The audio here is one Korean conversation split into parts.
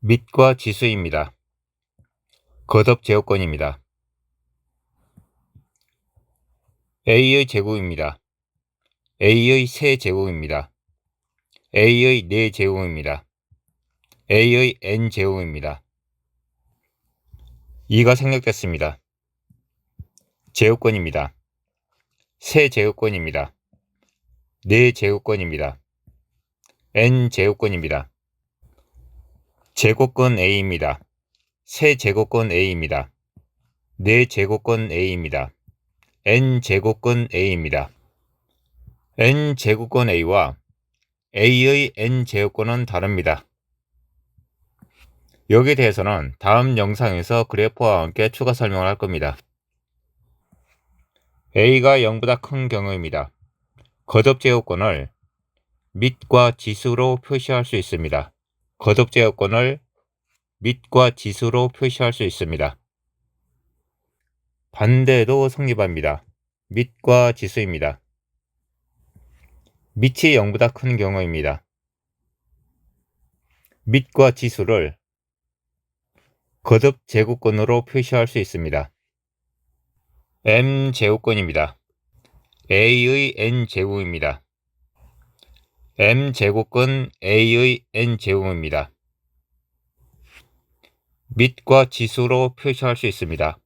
밑과 지수입니다. 거듭 제곱권입니다. a의 제곱입니다. a의 세제곱입니다. a의 4제곱입니다. a의 n제곱입니다. 2가 생략됐습니다. 제곱권입니다. 세제곱권입니다. 4제곱권입니다. n제곱권입니다. 제곱권 a입니다. 세제곱권 a입니다. 4제곱권 a입니다. n제곱권 a입니다. n제곱권 a와 a의 n제곱권은 다릅니다. 여기에 대해서는 다음 영상에서 그래프와 함께 추가 설명을 할 겁니다. a가 0보다 큰 경우입니다. 거듭제곱권을 밑과 지수로 표시할 수 있습니다. 거듭제곱권을 밑과 지수로 표시할 수 있습니다. 반대도 성립합니다. 밑과 지수입니다. 밑이 0보다 큰 경우입니다. 밑과 지수를 거듭제곱권으로 표시할 수 있습니다. m제곱권입니다. a의 n제곱입니다. m제곱권 a의 n제곱입니다. 밑과 지수로 표시할 수 있습니다.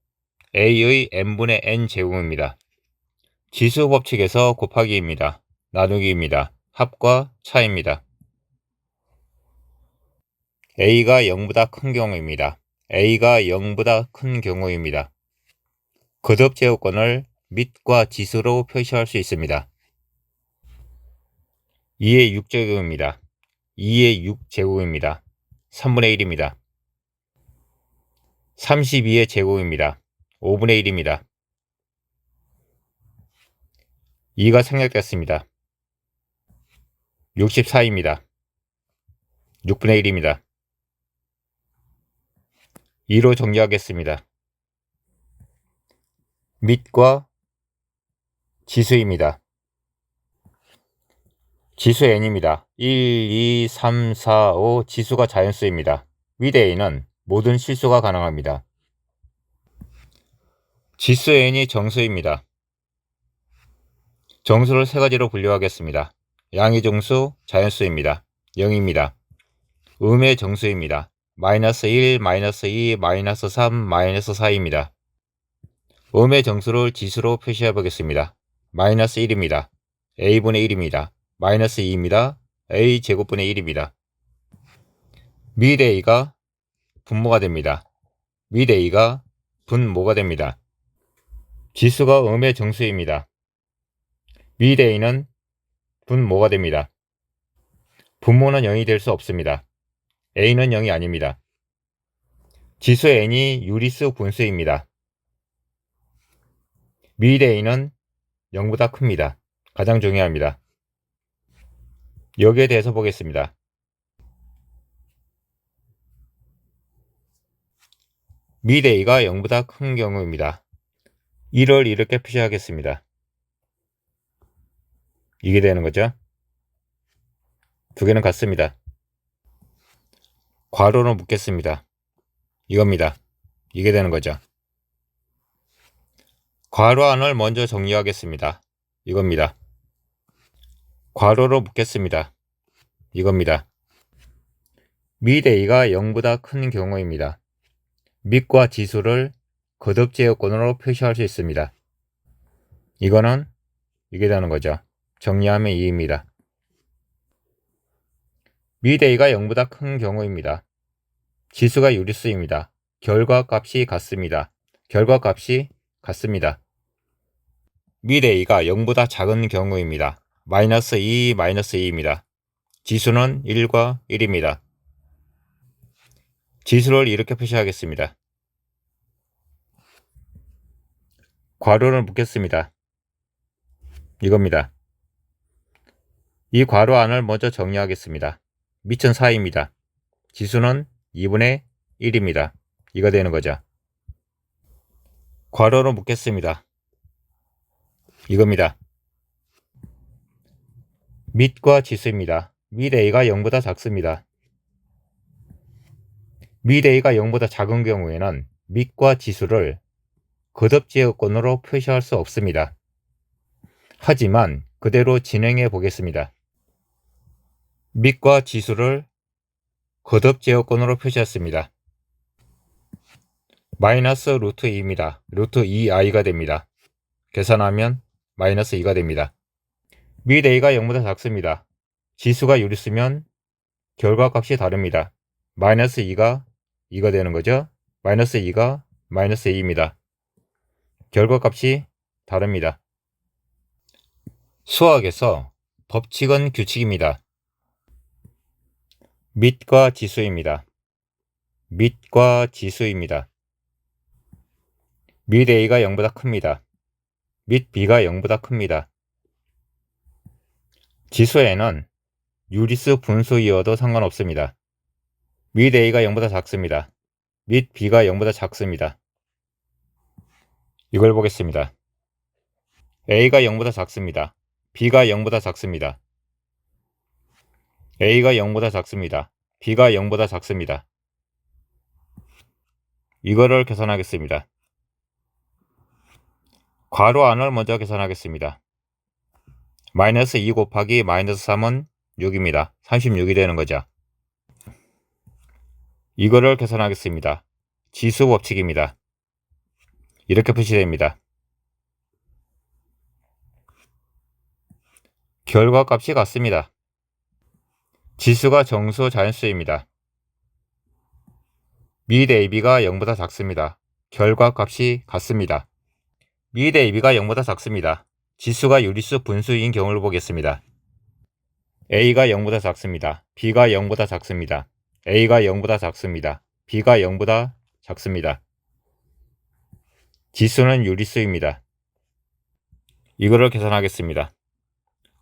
a의 n분의 n제곱입니다. 지수 법칙에서 곱하기입니다. 나누기입니다. 합과 차입니다. a가 0보다 큰 경우입니다. a가 0보다 큰 경우입니다. 거듭제곱권을 밑과 지수로 표시할 수 있습니다. 2의 6제곱입니다. 2의 6제곱입니다. 3분의 1입니다. 32의 제곱입니다. 5분의 1입니다. 2가 생략됐습니다. 64입니다. 6분의 1입니다. 2로 정리하겠습니다. 밑과 지수입니다. 지수 n입니다. 1, 2, 3, 4, 5 지수가 자연수입니다. 윗 a는 모든 실수가 가능합니다. 지수 n이 정수입니다. 정수를 세 가지로 분류하겠습니다. 양의 정수, 자연수입니다. 0입니다. 음의 정수입니다. 마이너스 1, 마이너스 2, 마이너스 3, 마이너스 4입니다. 음의 정수를 지수로 표시해 보겠습니다. 마이너스 1입니다. a분의 1입니다. 마이너스 2입니다. a 제곱분의 1입니다. 밑 a가 분모가 됩니다. 밑 a가 분모가 됩니다. 지수가 음의 정수입니다. 밑 a는 분모가 됩니다. 분모는 0이 될 수 없습니다. a는 0이 아닙니다. 지수 n이 유리수 분수입니다. 밑 a는 0보다 큽니다. 가장 중요합니다. 여기에 대해서 보겠습니다. 밑 a가 0보다 큰 경우입니다. 1을 이렇게 표시하겠습니다. 이게 되는 거죠. 두 개는 같습니다. 괄호로 묶겠습니다. 이겁니다. 이게 되는 거죠. 괄호 안을 먼저 정리하겠습니다. 이겁니다. 괄호로 묶겠습니다. 이겁니다. 밑 a가 0보다 큰 경우입니다. 밑과 지수를 거듭제곱권으로 표시할 수 있습니다. 이거는 이게 되는 거죠. 정리하면 2입니다. 밑 a가 0보다 큰 경우입니다. 지수가 유리수입니다. 결과값이 같습니다. 결과값이 같습니다. 밑 a가 0보다 작은 경우입니다. 마이너스 2, 마이너스 2입니다. 지수는 1과 1입니다. 지수를 이렇게 표시하겠습니다. 괄호를 묶겠습니다. 이겁니다. 이 괄호 안을 먼저 정리하겠습니다. 밑은 4입니다. 지수는 2분의 1입니다. 이거 되는 거죠. 괄호로 묶겠습니다. 이겁니다. 밑과 지수입니다. 밑 a가 0보다 작습니다. 밑 a가 0보다 작은 경우에는 밑과 지수를 거듭제곱권으로 표시할 수 없습니다. 하지만 그대로 진행해 보겠습니다. 밑과 지수를 거듭제곱권으로 표시했습니다. 마이너스 루트 2입니다. 루트 2i가 됩니다. 계산하면 마이너스 2가 됩니다. 밑 a가 0보다 작습니다. 지수가 유리수면 결과값이 다릅니다. 마이너스 2가 2가 되는 거죠. 마이너스 2가 마이너스 2입니다. 결과값이 다릅니다. 수학에서 법칙은 규칙입니다. 밑과 지수입니다. 밑과 지수입니다. 밑 a가 0보다 큽니다. 밑 b가 0보다 큽니다. 지수에는 유리수 분수이어도 상관없습니다. 밑 a가 0보다 작습니다. 밑 b가 0보다 작습니다. 이걸 보겠습니다. a가 0보다 작습니다. b가 0보다 작습니다. a가 0보다 작습니다. b가 0보다 작습니다. 이거를 계산하겠습니다. 괄호 안을 먼저 계산하겠습니다. 마이너스 2 곱하기 마이너스 3은 6입니다. 36이 되는 거죠. 이거를 계산하겠습니다. 지수 법칙입니다. 이렇게 표시됩니다. 결과값이 같습니다. 지수가 정수 자연수입니다. 밑 ab가 0보다 작습니다. 결과값이 같습니다. 밑 ab가 0보다 작습니다. 지수가 유리수 분수인 경우를 보겠습니다. a가 0보다 작습니다. b가 0보다 작습니다. a가 0보다 작습니다. b가 0보다 작습니다. 지수는 유리수입니다. 이거를 계산하겠습니다.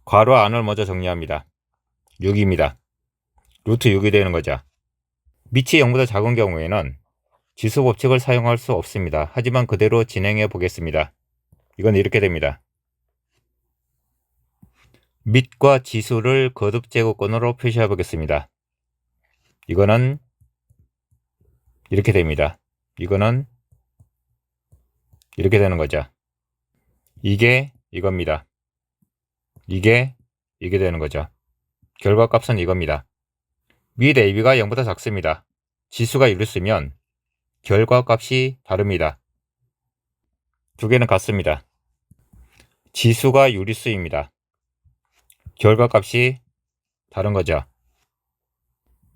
괄호 안을 먼저 정리합니다. 6입니다. 루트 6이 되는 거죠. 밑이 0보다 작은 경우에는 지수 법칙을 사용할 수 없습니다. 하지만 그대로 진행해 보겠습니다. 이건 이렇게 됩니다. 밑과 지수를 거듭제곱권으로 표시해 보겠습니다. 이거는 이렇게 됩니다. 이거는 이렇게 되는 거죠. 이게 이겁니다. 이게 되는 거죠. 결과값은 이겁니다. 밑 ab가 0보다 작습니다. 지수가 유리수면 결과값이 다릅니다. 두 개는 같습니다. 지수가 유리수입니다. 결과값이 다른 거죠.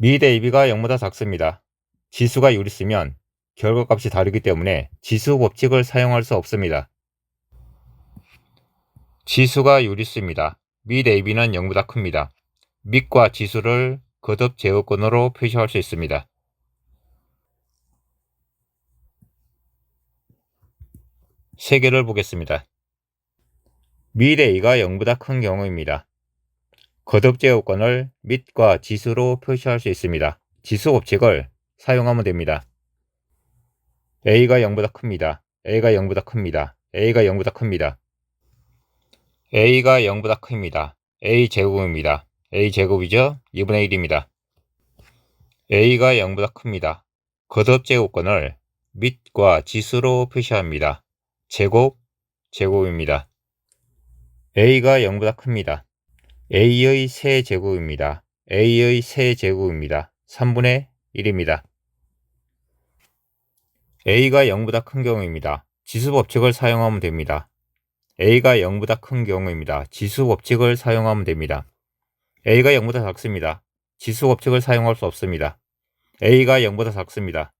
밑 ab가 0보다 작습니다. 지수가 유리수면 결과값이 다르기 때문에 지수 법칙을 사용할 수 없습니다. 지수가 유리수입니다. 밑 ab는 0보다 큽니다. 밑과 지수를 거듭제곱권으로 표시할 수 있습니다. 세 개를 보겠습니다. 밑 a가 0보다 큰 경우입니다. 거듭제곱권을 밑과 지수로 표시할 수 있습니다. 지수 법칙을 사용하면 됩니다. a가 0보다 큽니다. a가 0보다 큽니다. a가 0보다 큽니다. a가 0보다 큽니다. a제곱입니다. a제곱이죠? 2분의 1입니다. a가 0보다 큽니다. 거듭제곱권을 밑과 지수로 표시합니다. 제곱, 제곱입니다. a가 0보다 큽니다. a의 세제곱입니다. a의 세제곱입니다. 3분의 1입니다. a가 0보다 큰 경우입니다. 지수 법칙을 사용하면 됩니다. a가 0보다 큰 경우입니다. 지수 법칙을 사용하면 됩니다. a가 0보다 작습니다. 지수 법칙을 사용할 수 없습니다. a가 0보다 작습니다.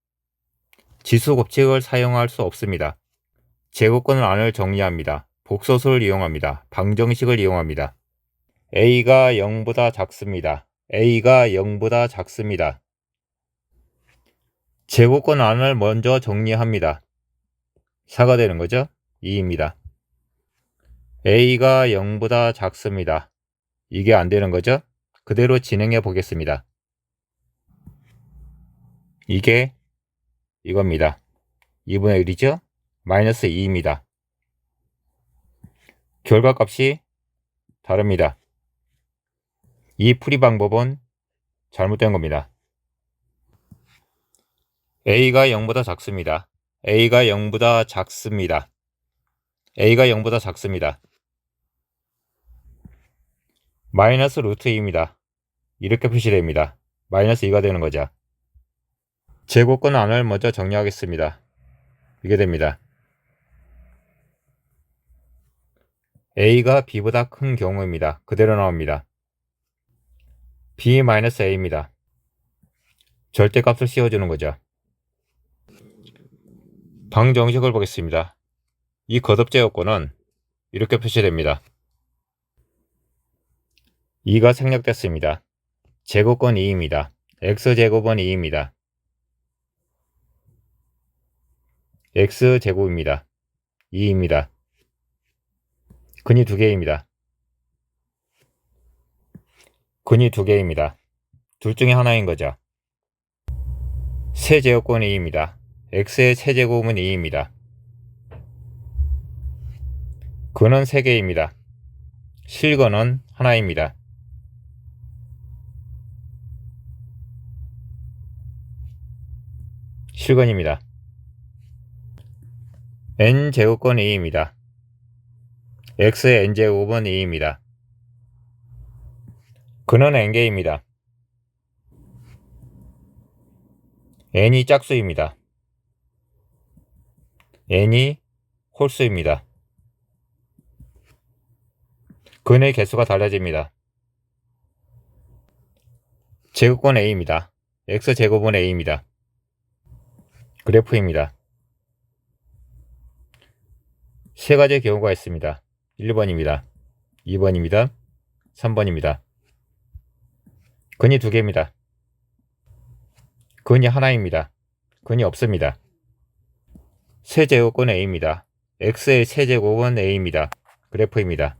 지수 법칙을 사용할 수 없습니다. 제곱권 안을 정리합니다. 복소수를 이용합니다. 방정식을 이용합니다. a가 0보다 작습니다. a가 0보다 작습니다. 제곱권 안을 먼저 정리합니다. 4가 되는 거죠? 2입니다. a가 0보다 작습니다. 이게 안 되는 거죠? 그대로 진행해 보겠습니다. 이게 이겁니다. 2분의 1이죠? 마이너스 2입니다. 결과값이 다릅니다. 이 풀이 방법은 잘못된 겁니다. A가 0보다 작습니다. A가 0보다 작습니다. A가 0보다 작습니다. 마이너스 루트 2입니다. 이렇게 표시됩니다. 마이너스 2가 되는 거죠. 제곱권 안을 먼저 정리하겠습니다. 이게 됩니다. A가 B보다 큰 경우입니다. 그대로 나옵니다. B-A입니다. 절대값을 씌워주는 거죠. 방정식을 보겠습니다. 이 거듭제곱권은 이렇게 표시됩니다. 2가 생략됐습니다. 제곱권 2입니다. x제곱은 2입니다. x제곱입니다. 2입니다. 근이 2개입니다. 근이 2개입니다. 둘 중에 하나인 거죠. 세제곱권 2입니다. x의 세제곱은 2입니다. 근은 3개입니다. 실근은 하나입니다. 실근입니다. n제곱권 2입니다. x의 n제곱은 2입니다. 근은 n개입니다. n이 짝수입니다. n이 홀수입니다. 근의 개수가 달라집니다. 제곱권 a입니다. x제곱은 a입니다. 그래프입니다. 세 가지의 경우가 있습니다. 1번입니다. 2번입니다. 3번입니다. 근이 2개입니다. 근이 하나입니다. 근이 없습니다. 세제곱권 a입니다. x의 세제곱은 a입니다. 그래프입니다.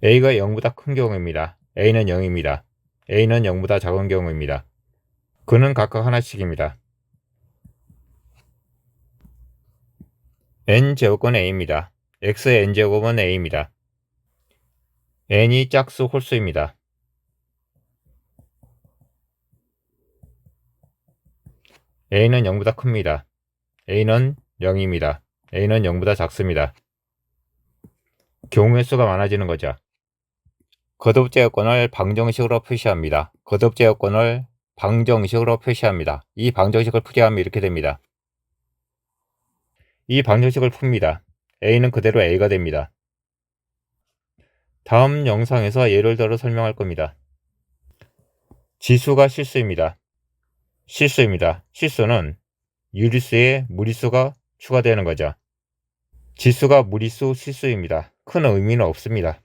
a가 0보다 큰 경우입니다. a는 0입니다. a는 0보다 작은 경우입니다. 근은 각각 하나씩입니다. n제곱권 a입니다. x의 n제곱은 a입니다. n이 짝수 홀수입니다. a는 0보다 큽니다. a는 0입니다. a는 0보다 작습니다. 경우의 수가 많아지는 거죠. 거듭제곱권을 방정식으로 표시합니다. 거듭제곱권을 방정식으로 표시합니다. 이 방정식을 풀이하면 이렇게 됩니다. 이 방정식을 풉니다. a는 그대로 a가 됩니다. 다음 영상에서 예를 들어 설명할 겁니다. 지수가 실수입니다. 실수입니다. 실수는 유리수에 무리수가 추가되는 거죠. 지수가 무리수 실수입니다. 큰 의미는 없습니다.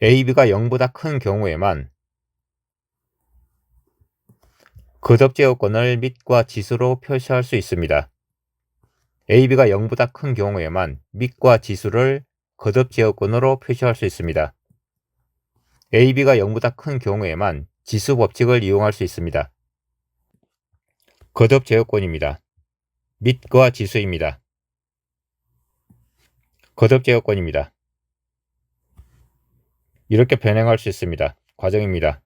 AB가 0보다 큰 경우에만 거듭제곱권을 밑과 지수로 표시할 수 있습니다. AB가 0보다 큰 경우에만 밑과 지수를 거듭제곱권으로 표시할 수 있습니다. AB가 0보다 큰 경우에만 지수 법칙을 이용할 수 있습니다. 거듭제곱권입니다. 밑과 지수입니다. 거듭제곱권입니다. 이렇게 변형할 수 있습니다. 과정입니다.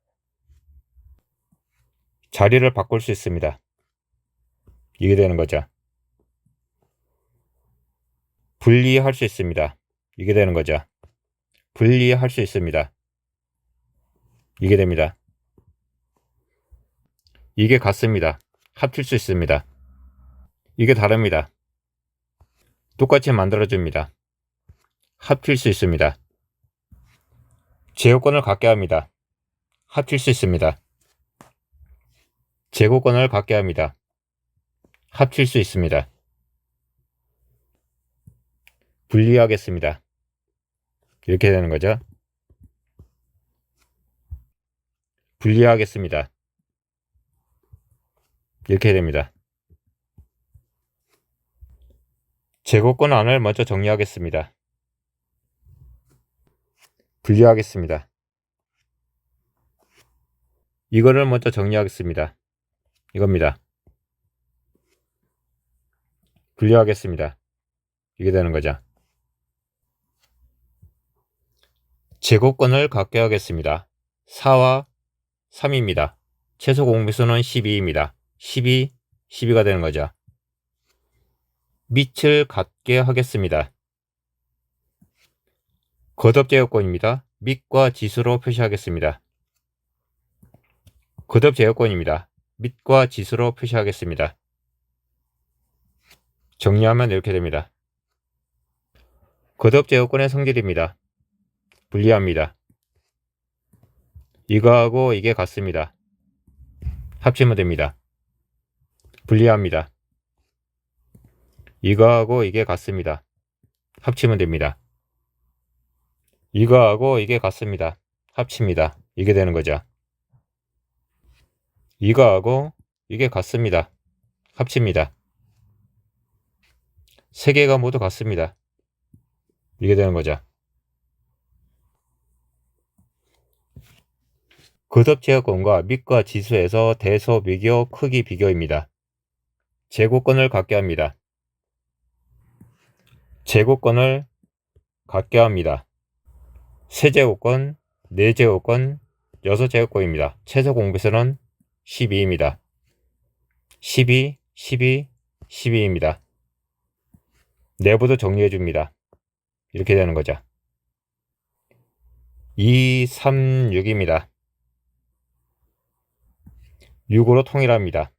자리를 바꿀 수 있습니다. 이게 되는 거죠. 분리할 수 있습니다. 이게 되는 거죠. 분리할 수 있습니다. 이게 됩니다. 이게 같습니다. 합칠 수 있습니다. 이게 다릅니다. 똑같이 만들어줍니다. 합칠 수 있습니다. 제곱권을 갖게 합니다. 합칠 수 있습니다. 제곱권을 갖게 합니다. 합칠 수 있습니다. 분리하겠습니다. 이렇게 되는 거죠. 분리하겠습니다. 이렇게 됩니다. 제곱권 안을 먼저 정리하겠습니다. 분리하겠습니다. 이거를 먼저 정리하겠습니다. 이겁니다. 분리하겠습니다. 이게 되는 거죠. 제곱권을 갖게 하겠습니다. 4와 3입니다. 최소 공배수는 12입니다. 12가 되는 거죠. 밑을 같게 하겠습니다. 거듭제어권입니다. 밑과 지수로 표시하겠습니다. 거듭제어권입니다. 밑과 지수로 표시하겠습니다. 정리하면 이렇게 됩니다. 거듭제어권의 성질입니다. 분리합니다. 이거하고 이게 같습니다. 합치면 됩니다. 분리합니다. 이거하고 이게 같습니다. 합치면 됩니다. 이거하고 이게 같습니다. 합칩니다. 이게 되는 거죠. 이거하고 이게 같습니다. 합칩니다. 세 개가 모두 같습니다. 이게 되는 거죠. 거듭제어권과 밑과 지수에서 대소 비교, 크기 비교입니다. 제곱권을 갖게 합니다. 제곱권을 갖게 합니다. 세제곱권, 네제곱권, 6제곱권입니다. 최소 공배수는 12입니다. 12, 12, 12입니다. 내부도 정리해줍니다. 이렇게 되는 거죠. 2, 3, 6입니다. 6으로 통일합니다.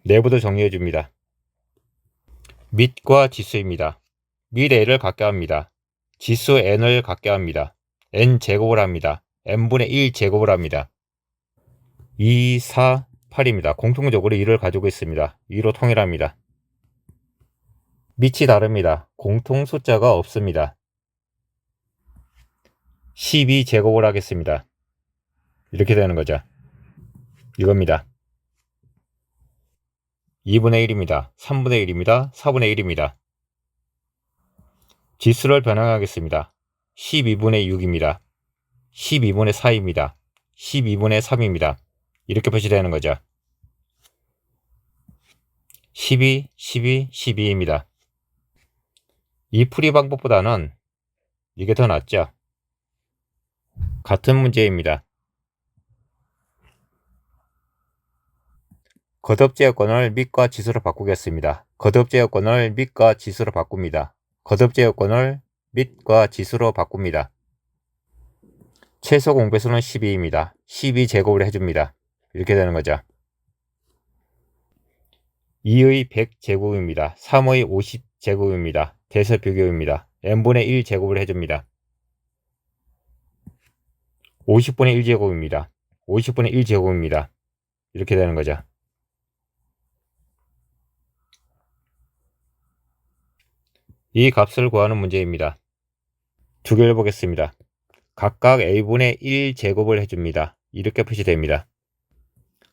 내부도 정리해줍니다. 밑과 지수입니다. 밑 A를 갖게 합니다. 지수 N을 갖게 합니다. N제곱을 합니다. N분의 1제곱을 합니다. 2, 4, 8입니다. 공통적으로 2를 가지고 있습니다. 2로 통일합니다. 밑이 다릅니다. 공통 숫자가 없습니다. 12제곱을 하겠습니다. 이렇게 되는 거죠. 이겁니다. 2분의 1입니다. 3분의 1입니다. 4분의 1입니다. 지수를 변형하겠습니다. 12분의 6입니다. 12분의 4입니다. 12분의 3입니다. 이렇게 표시되는 거죠. 12, 12, 12입니다. 이 풀이 방법보다는 이게 더 낫죠. 같은 문제입니다. 거듭제어권을 밑과 지수로 바꾸겠습니다. 거듭제어권을 밑과 지수로 바꿉니다. 거듭제어권을 밑과 지수로 바꿉니다. 최소 공배수는 12입니다. 12제곱을 해줍니다. 이렇게 되는 거죠. 2의 100제곱입니다. 3의 50제곱입니다. 대서 비교입니다. n분의 1제곱을 해줍니다. 50분의 1제곱입니다. 50분의 1제곱입니다. 이렇게 되는 거죠. 이 값을 구하는 문제입니다. 두 개를 보겠습니다. 각각 a분의 1제곱을 해줍니다. 이렇게 표시됩니다.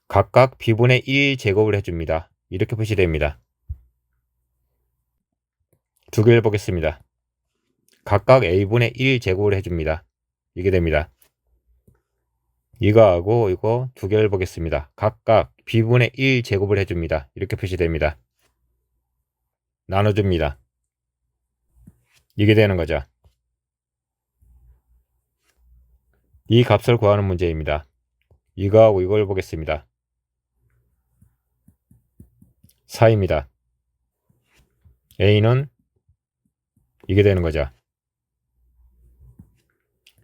각각 b분의 1제곱을 해줍니다. 이렇게 표시됩니다. 두 개를 보겠습니다. 각각 a분의 1제곱을 해줍니다. 이게 됩니다. 이거하고 이거 두 개를 보겠습니다. 각각 b분의 1제곱을 해줍니다. 이렇게 표시됩니다. 나눠줍니다. 이게 되는 거죠. 이 값을 구하는 문제입니다. 이거하고 이걸 보겠습니다. 4입니다. A는 이게 되는 거죠.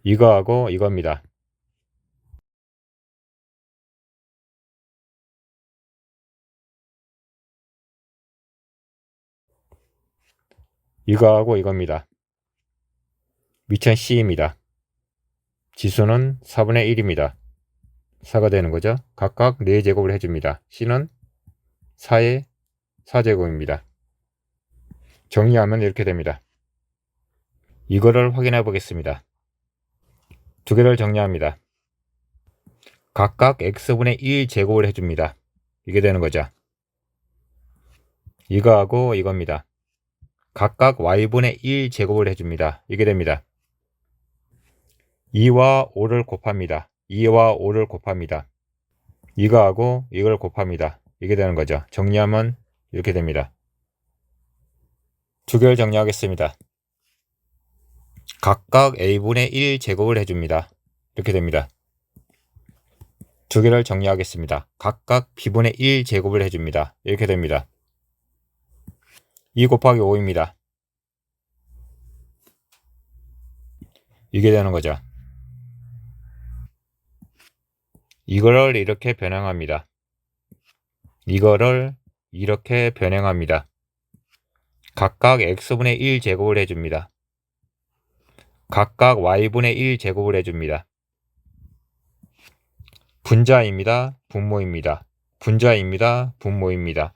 이거하고 이겁니다. 이거하고 이겁니다. 밑은 C입니다. 지수는 4분의 1입니다. 4가 되는 거죠. 각각 4제곱을 해줍니다. C는 4의 4제곱입니다. 정리하면 이렇게 됩니다. 이거를 확인해 보겠습니다. 두 개를 정리합니다. 각각 x분의 1제곱을 해줍니다. 이게 되는 거죠. 이거하고 이겁니다. 각각 y분의 1제곱을 해줍니다. 이게 됩니다. 2와 5를 곱합니다. 2와 5를 곱합니다. 이거하고 이걸 곱합니다. 이게 되는 거죠. 정리하면 이렇게 됩니다. 두 개를 정리하겠습니다. 각각 a분의 1제곱을 해줍니다. 이렇게 됩니다. 두 개를 정리하겠습니다. 각각 b분의 1제곱을 해줍니다. 이렇게 됩니다. 2 곱하기 5입니다. 이게 되는 거죠. 이거를 이렇게 변형합니다. 이거를 이렇게 변형합니다. 각각 x분의 1제곱을 해줍니다. 각각 y분의 1제곱을 해줍니다. 분자입니다. 분모입니다. 분자입니다. 분모입니다.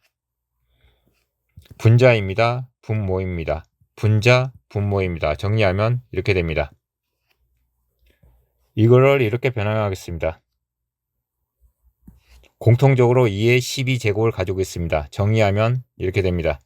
분자입니다. 분모입니다. 분자, 분모입니다. 정리하면 이렇게 됩니다. 이거를 이렇게 변형하겠습니다. 공통적으로 2의 12제곱을 가지고 있습니다. 정리하면 이렇게 됩니다.